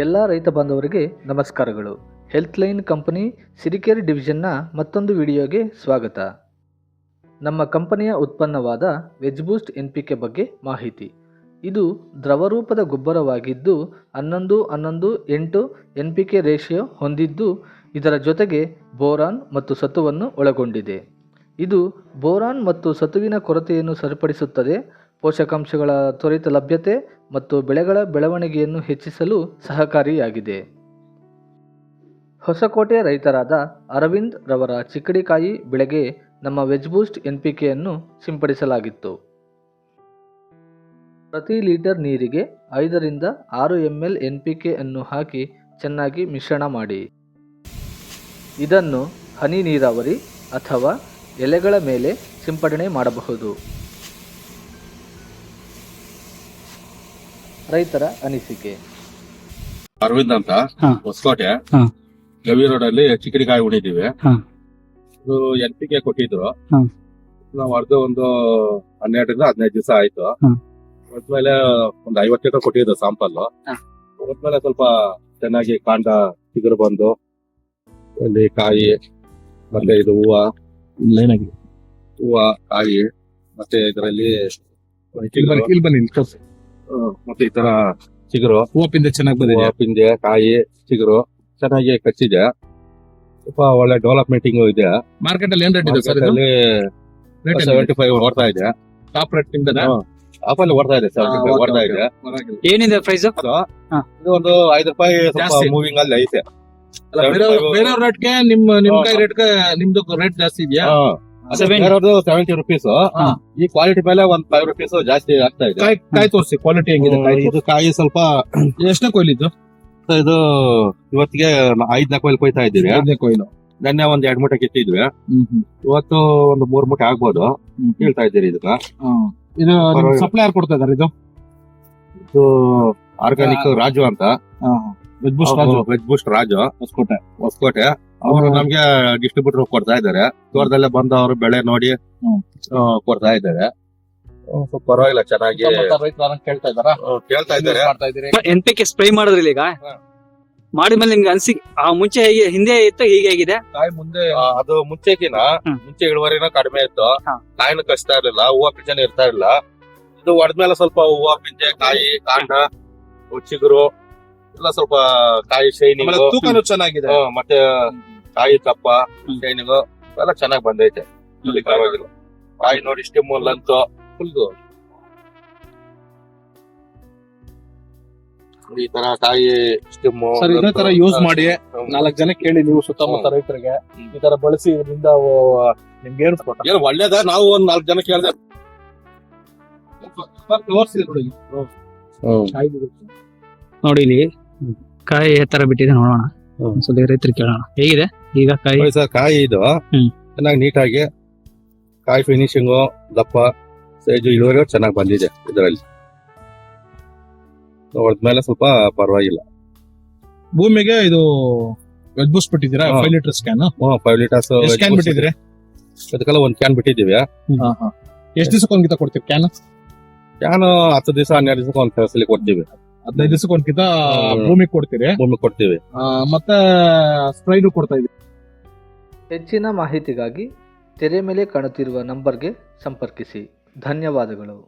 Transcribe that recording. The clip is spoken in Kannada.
ಎಲ್ಲ ರೈತ ಬಾಂಧವರಿಗೆ ನಮಸ್ಕಾರಗಳು. ಹೆಲ್ತ್ ಲೈನ್ ಕಂಪನಿ ಸಿರಿಕೇರಿ ಡಿವಿಷನ್ನ ಮತ್ತೊಂದು ವಿಡಿಯೋಗೆ ಸ್ವಾಗತ. ನಮ್ಮ ಕಂಪನಿಯ ಉತ್ಪನ್ನವಾದ ವೆಜ್ ಬೂಸ್ಟ್ NPK ಬಗ್ಗೆ ಮಾಹಿತಿ. ಇದು ದ್ರವರೂಪದ ಗೊಬ್ಬರವಾಗಿದ್ದು 11-11-8 NPK ರೇಷಿಯೋ ಹೊಂದಿದ್ದು ಇದರ ಜೊತೆಗೆ ಬೋರಾನ್ ಮತ್ತು ಸತುವನ್ನು ಒಳಗೊಂಡಿದೆ. ಇದು ಬೋರಾನ್ ಮತ್ತು ಸತುವಿನ ಕೊರತೆಯನ್ನು ಸರಿಪಡಿಸುತ್ತದೆ, ಪೋಷಕಾಂಶಗಳ ತ್ವರಿತ ಲಭ್ಯತೆ ಮತ್ತು ಬೆಳೆಗಳ ಬೆಳವಣಿಗೆಯನ್ನು ಹೆಚ್ಚಿಸಲು ಸಹಕಾರಿಯಾಗಿದೆ. ಹೊಸಕೋಟೆ ರೈತರಾದ ಅರವಿಂದ್ ರವರ ಚಿಕ್ಕಡಿಕಾಯಿ ಬೆಳೆಗೆ ನಮ್ಮ ವೆಜ್ ಬೂಸ್ಟ್ NPKಯನ್ನು ಸಿಂಪಡಿಸಲಾಗಿತ್ತು. ಪ್ರತಿ ಲೀಟರ್ ನೀರಿಗೆ 5-6 ml NPK ಅನ್ನು ಹಾಕಿ ಚೆನ್ನಾಗಿ ಮಿಶ್ರಣ ಮಾಡಿ. ಇದನ್ನು ಹನಿ ನೀರಾವರಿ ಅಥವಾ ಎಲೆಗಳ ಮೇಲೆ ಸಿಂಪಡಣೆ ಮಾಡಬಹುದು. ರೈತರ ಅನಿಸಿಕೆ. ಅರವಿಂದ್ ಅಂತ ಹೊಸಕೋಟೆ ಗವಿ ರೋಡ್ ಅಲ್ಲಿ ಚಿಕ್ಕಡಿಕಾಯಿ ಉಣಿದೀವಿ. ಇದು NPK ಕೊಟ್ಟಿದ್ರು. ನಾವು ಅರ್ಧ ಒಂದು 12-15 ದಿವಸ ಆಯ್ತು. ಹೊದ್ಮೇಲೆ ಒಂದು 50 ಲೀಟರ್ ಕೊಟ್ಟಿದ್ದು ಸಾಂಪಲ್. ಹೊದ್ಮೇಲೆ ಸ್ವಲ್ಪ ಚೆನ್ನಾಗಿ ಕಾಂಡ ಚಿಗುರು ಬಂದು ಇಲ್ಲಿ ಕಾಯಿ ಮತ್ತೆ ಇದು ಹೂವ ಕಾಯಿ ಮತ್ತೆ ಇದರಲ್ಲಿ ಮತ್ತೆ ಈ ತರ ಚಿಗುರು ಹೂವು ಪಿಂದೆ ಚೆನ್ನಾಗಿ ಬಂದಿದೆ. ಪಿಂದೆ ಕಾಯಿ ಚಿಗುರು ಚೆನ್ನಾಗಿ ಕಚ್ಚಿದೆ. ಸ್ವಲ್ಪ ಒಳ್ಳೆ ಡೆವಲಪ್ಮೆಂಟಿಂಗ್ ಇದೆ. ಮಾರ್ಕೆಟ್ ಅಲ್ಲಿ ಏನ್ ರೇಟ್ ಇದೆ ಸರ್? 75 ಓಡ್ತಾ ಇದೆ. Top rate ನಿಮ್ದನ? ಆಫಲ್ಲಿ ಓಡ್ತಾ ಇದೆ, 75 ಓಡ್ತಾ ಇದೆ. ಏನಿದೆ ಪ್ರೈಸ್? ಇದು ಒಂದು 5 ರೂಪಾಯಿ ಜಾಸ್ತಿ. ಮೂವಿಂಗ್ ಅಲ್ಲಿ ಐತೆ. ಬೇರೆ ರೇಟ್ಗೆ ನಿಮ್ ಕೈ ರೇಟ್ಗೆ ನಿಮ್ದು ರೇಟ್ ಜಾಸ್ತಿ ಇದೆಯಾ? 70 ರುಪೀಸ್. ಈ ಕ್ವಾಲಿಟಿ ಮೇಲೆ ಒಂದ್ 5 ರುಪೀಸ್ ಜಾಸ್ತಿ ಆಗ್ತಾ ಇದೆ. ಕಾಯಿ ತೋರಿಸಿ ಕ್ವಾಲಿಟಿ ಹೆಂಗಿದೆ ಕಾಯಿ? ಇದು ಕಾಯಿ ಸ್ವಲ್ಪ ಎಷ್ಟನೇ ಕೊಯ್ಲಿದ್ದು? ಇದು ಇವತ್ತಿಗೆ 5-4 ಕೊಯ್ಲು ಕೊಯ್ತಾ ಇದ್ದೀವಿ. ಕೊಯ್ಲು ನೆನ್ನೆ ಒಂದ್ 2 ಮೂಟೆ ಕಿತ್ತಿದ್ವಿ. ಇವತ್ತು ಒಂದು 3 ಮೂಟೆ ಆಗ್ಬೋದು ಹೇಳ್ತಾ ಇದ್ದೀರಿ. ಇದಕ್ಕ ಇದು ಸಪ್ಲೈಯರ್ ಕೊಡ್ತಾ ಇದಾರೆ. ಇದು ಆರ್ಗಾನಿಕ್ ರಾಜು ಅಂತ, ವೆಜ್ ಬೂಸ್ಟ್ ರಾಜು ಹೊಸಕೋಟೆ. ಅವರು ನಮ್ಗೆ ಡಿಸ್ಟ್ರಿಬ್ಯೂಟರ್ ಕೊಡ್ತಾ ಇದ್ದಾರೆ. ತೋಟದಲ್ಲೇ ಬಂದು ಅವರು ಬೆಳೆ ನೋಡಿ ಕೊಡ್ತಾ ಇದ್ದಾರೆ. ಸ್ವಲ್ಪ ಪರವಾಗಿಲ್ಲ, ಚೆನ್ನಾಗಿ ಕೇಳ್ತಾ ಇದಾರ? ಕೇಳ್ತಾ ಇದ್ದಾರೆ. NPK ಸ್ಪ್ರೇ ಮಾಡಿದ್ರಿ ಈಗ ಮಾಡಿದ್ಮೇಲೆ ನಿಮ್ಗೆ ಆ ಮುಂಚೆ ಹೇಗೆ ಹಿಂದೆ ಇತ್ತು ಹೀಗೆ ಆಗಿದೆ? ಕಾಯಿ ಮುಂದೆ ಅದು ಮುಂಚೆ ಇಳುವರಿನ ಕಡಿಮೆ ಇತ್ತು. ಕಾಯಿನ ಕಚ್ತಾ ಇರ್ಲಿಲ್ಲ, ಹೂವು ಪಿಂಜನೆ ಇರ್ತಾ ಇರ್ಲಿಲ್ಲ. ಇದು ಹೊಡೆದ್ಮೇಲೆ ಸ್ವಲ್ಪ ಹೂವು ಪಿಂಜೆ ಕಾಯಿ ಕಾಂಡ ಚಿಗುರು ಎಲ್ಲ ಸ್ವಲ್ಪ ಕಾಯಿ ಶೈನಿಂಗ್ ತೂಕನೂ ಚೆನ್ನಾಗಿದೆ. ಮತ್ತೆ ಕಾಯಿ ತಪ್ಪ ಶೈನಿಂಗ್ ಎಲ್ಲ ಚೆನ್ನಾಗಿ ಬಂದೈತೆ. ಪರವಾಗಿಲ್ಲ. ಕಾಯಿ ನೋಡಿ ಸ್ಟಿಮ್ ಲಂತು ಫುಲ್ ಈ ತರ ಕಾಯಿ ಸ್ಟಿಮ್ ಸರ್ ಇದೇ ತರ ಯೂಸ್ ಮಾಡಿ 4 ಜನ ಕೇಳಿ ನೀವು ಸುತ್ತಮುತ್ತ ರೈತರಿಗೆ ಈ ತರ ಬಳಸಿ. ಇದರಿಂದ ನಿಮ್ಗೆ ಏನು ಒಳ್ಳೇದ? ನಾವು ಒಂದ್ 4 ಜನ ಕೇಳಿದೆ. ನೋಡಿ ಇಲ್ಲಿ ಕಾಯಿ ಯಾವ ತರ ಬಿಟ್ಟಿದೆ ನೋಡೋಣ, ಸ್ವಲ್ಪ ರೈತರಿಗೆ ಕೇಳೋಣ. ಹೇಗಿದೆ ಈಗ ಕಾಯಿ? ಸರ್ ಕಾಯಿ ಇದು ಚೆನ್ನಾಗಿ ನೀಟಾಗಿ ಕಾಯಿ ಫಿನಿಶಿಂಗು ದಪ್ಪ ಸೈಜು ಇಳುವರಿ ಚೆನ್ನಾಗಿ ಬಂದಿದೆ. ಇದರಲ್ಲಿ ಹೊಡೆದ್ಮೇಲೆ ಸ್ವಲ್ಪ ಪರವಾಗಿಲ್ಲ. ಭೂಮಿಗೆ ಇದು ವೆಜ್ ಬೂಸ್ಟ್ ಬಿಟ್ಟಿದ್ದೀರಾ? 5 ಲೀಟರ್ ಸ್ಕ್ಯಾನ್? 5 ಲೀಟರ್ಸ್ ಕ್ಯಾನ್ ಬಿಟ್ಟಿದ್ರಿ? ಅದಕ್ಕೆಲ್ಲ ಒಂದ್ ಕ್ಯಾನ್ ಬಿಟ್ಟಿದ್ದೀವಿ. ಎಷ್ಟು ದಿವಸಕ್ಕೆ ಒಂದ್ಕಿತ ಕೊಡ್ತೀವಿ ಕ್ಯಾನ್? 10 ದಿವಸ 12 ದಿವಸಕ್ಕೆ ಒಂದ್ಸಲಿ ಕೊಡ್ತೀವಿ. 15 ದಿವಸಕ್ಕೆ ಒಂದ್ಕಿತ ಭೂಮಿಗೆ ಕೊಡ್ತೀವಿ. ಮತ್ತೆ ಸ್ಪ್ರೈನು ಕೊಡ್ತಾ ಇದೀವಿ. ಹೆಚ್ಚಿನ ಮಾಹಿತಿಗಾಗಿ ತೆರೆ ಮೇಲೆ ಕಾಣುತ್ತಿರುವ ನಂಬರ್ಗೆ ಸಂಪರ್ಕಿಸಿ. ಧನ್ಯವಾದಗಳು.